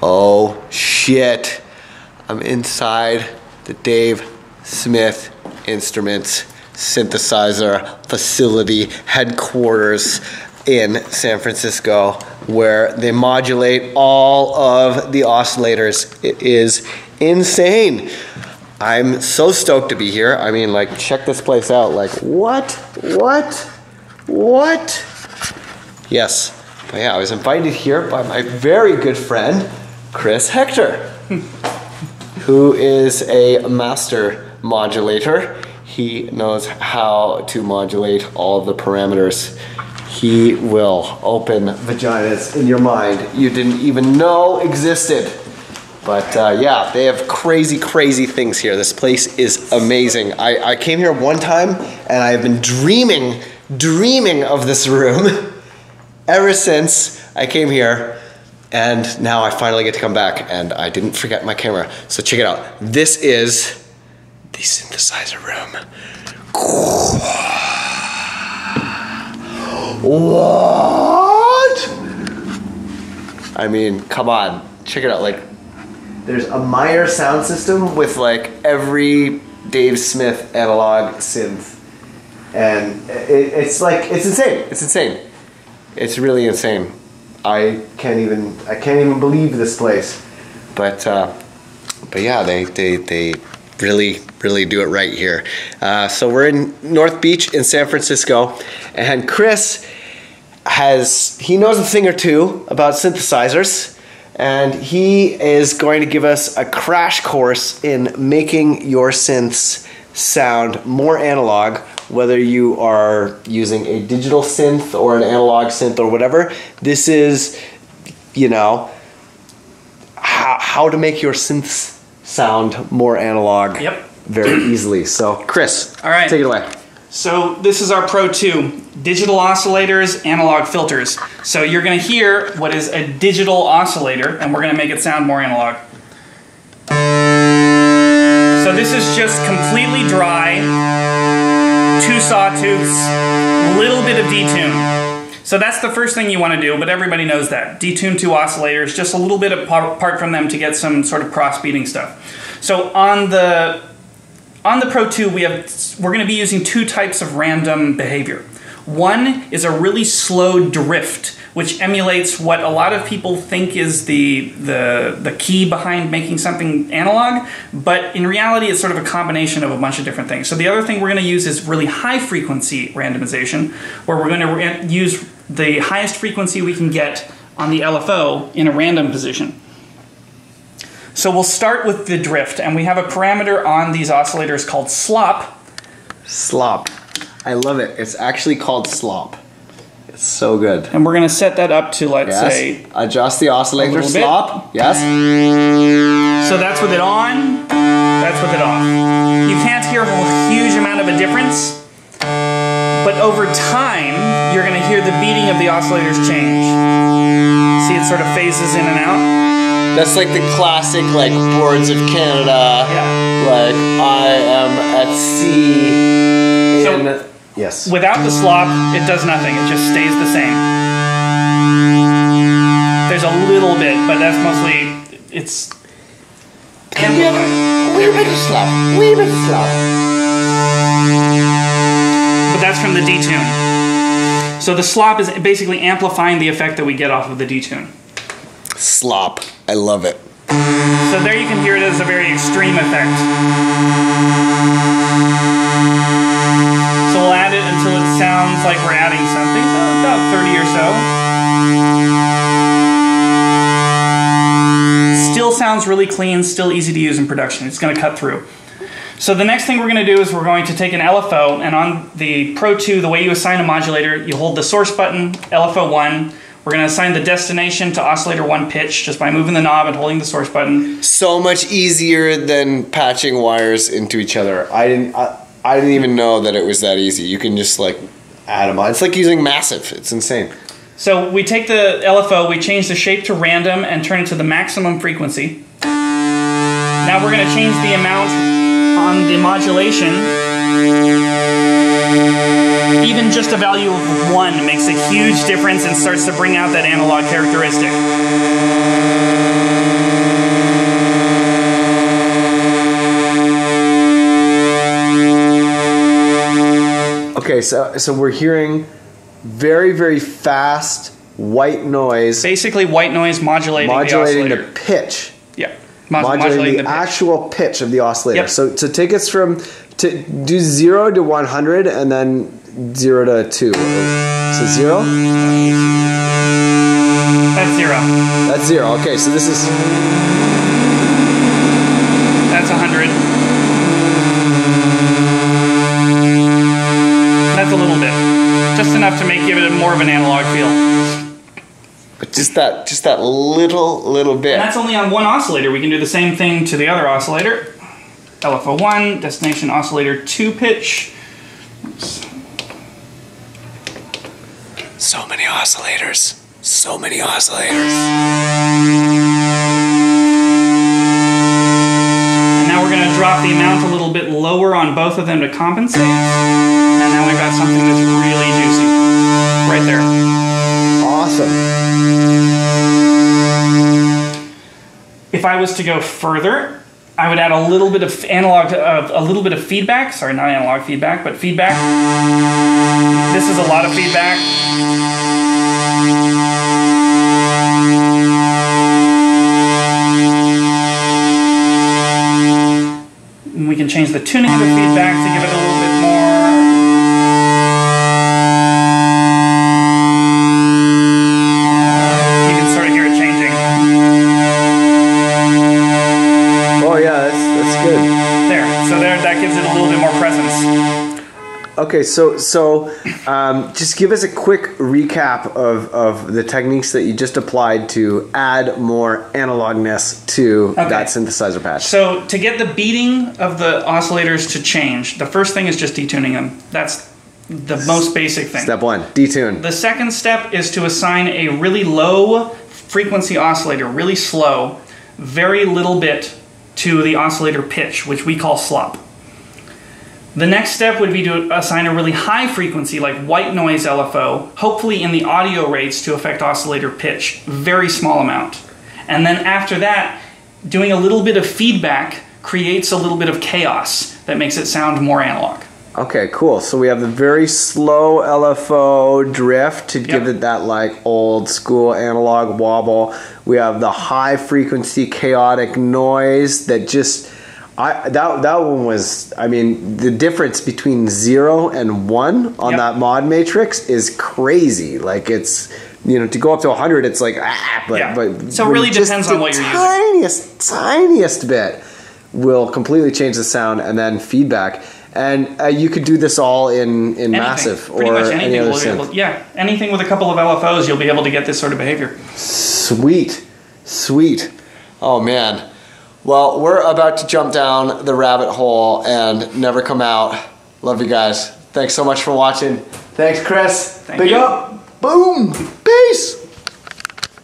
Oh shit. I'm inside the Dave Smith Instruments synthesizer facility headquarters in San Francisco, where they modulate all of the oscillators. It is insane. I'm so stoked to be here. I mean, like, check this place out. Like, what? Yes. But yeah, I was invited here by my very good friend, Chris Hector, who is a master modulator. He knows how to modulate all the parameters. He will open vaginas in your mind you didn't even know existed. But yeah, they have crazy things here. This place is amazing. I came here one time and I've been dreaming of this room ever since I came here. And now I finally get to come back, and I didn't forget my camera. So check it out. This is the synthesizer room. What? I mean, come on. Check it out. Like, there's a Meyer sound system with like every Dave Smith analog synth. And it's like, it's insane. It's insane. It's really insane. I can't even believe this place. But yeah, they really do it right here. So we're in North Beach in San Francisco, and Chris he knows a thing or two about synthesizers, and he is going to give us a crash course in making your synths sound more analog, whether you are using a digital synth or an analog synth or whatever. This is, you know, how to make your synths sound more analog very easily. So, Chris, all right, take it away. So this is our Pro 2, digital oscillators, analog filters. So you're going to hear what is a digital oscillator, and we're going to make it sound more analog. So this is just completely dry, 2 sawtooths, a little bit of detune. So that's the first thing you want to do, but everybody knows that. Detune 2 oscillators, just a little bit apart from them to get some sort of cross-beating stuff. So on the Pro 2, we're going to be using 2 types of random behavior. One is a really slow drift, which emulates what a lot of people think is the key behind making something analog, but in reality it's sort of a combination of a bunch of different things. So the other thing we're going to use is really high frequency randomization, where we're going to use the highest frequency we can get on the LFO in a random position. So we'll start with the drift, and we have a parameter on these oscillators called slop. Slop. I love it. It's actually called slop. It's so good. And we're going to set that up to, let's say, adjust the oscillator slop. Yes. So that's with it on, that's with it off. You can't hear a huge amount of a difference, but over time, you're going to hear the beating of the oscillators change. See, it sort of phases in and out. That's like the classic, like, Boards of Canada. Yeah. Like, I am at sea. So, yes. Without the slop, it does nothing. It just stays the same. There's a little bit, but that's mostly, it's amplified. Wee bit of slop. Wee bit of slop. But that's from the detune. So the slop is basically amplifying the effect that we get off of the detune. Slop. I love it. So there you can hear it as a very extreme effect. So we'll add it until it sounds like we're adding something, so about 30 or so. Still sounds really clean, still easy to use in production. It's going to cut through. So the next thing we're going to do is we're going to take an LFO, and on the Pro 2, the way you assign a modulator, you hold the source button, LFO 1, we're going to assign the destination to oscillator 1 pitch just by moving the knob and holding the source button. So much easier than patching wires into each other. I didn't even know that it was that easy. You can just like add them on. It's like using Massive. It's insane. So we take the LFO, we change the shape to random and turn it to the maximum frequency. Now we're going to change the amount on the modulation. Even just a value of 1 makes a huge difference and starts to bring out that analog characteristic. Okay, so we're hearing very, very fast white noise. Basically, white noise modulating the oscillator. The pitch. Yeah. Modulating the pitch. actual pitch of the oscillator. Yep. So take us to do 0 to 100 and then 0 to 2. So 0? That's 0. That's 0. Okay, so this is... That's 100. That's a little bit. Just enough to give it more of an analog feel. But just that little bit. And that's only on one oscillator. We can do the same thing to the other oscillator. LFO1, destination oscillator 2 pitch. Oops. So many oscillators. So many oscillators. And now we're going to drop the amount a little bit lower on both of them to compensate. And now we've got something that's really juicy. Right there. Awesome. If I was to go further, I would add a little bit of analog, a little bit of feedback. Sorry, not analog feedback, but feedback. This is a lot of feedback. And we can change the tuning of the feedback to give it a little bit more. You can sort of hear it changing. Oh yeah, that's good. So that gives it a little bit more presence. Okay, so just give us a quick recap of the techniques that you just applied to add more analogness to that synthesizer patch. So to get the beating of the oscillators to change, the first thing is just detuning them. That's the most basic thing. Step 1, detune. The second step is to assign a really low frequency oscillator, really slow, very little bit to the oscillator pitch, which we call slop. The next step would be to assign a really high frequency, like white noise LFO, hopefully in the audio rates to affect oscillator pitch, very small amount. And then after that, doing a little bit of feedback creates a little bit of chaos that makes it sound more analog. Okay, cool. So we have the very slow LFO drift to give it that like old school analog wobble. We have the high frequency chaotic noise that just... that one was, I mean, the difference between 0 and 1 on that mod matrix is crazy. Like it's, you know, to go up to 100, it's like, but so it really depends on what you're using. Tiniest bit will completely change the sound, and then feedback. And you could do this all in massive or any other synth. Yeah, anything with a couple of LFOs, you'll be able to get this sort of behavior. Sweet. Oh man. Well, we're about to jump down the rabbit hole and never come out. Love you guys. Thanks so much for watching. Thanks, Chris. Thank Big you. up. Boom. Peace.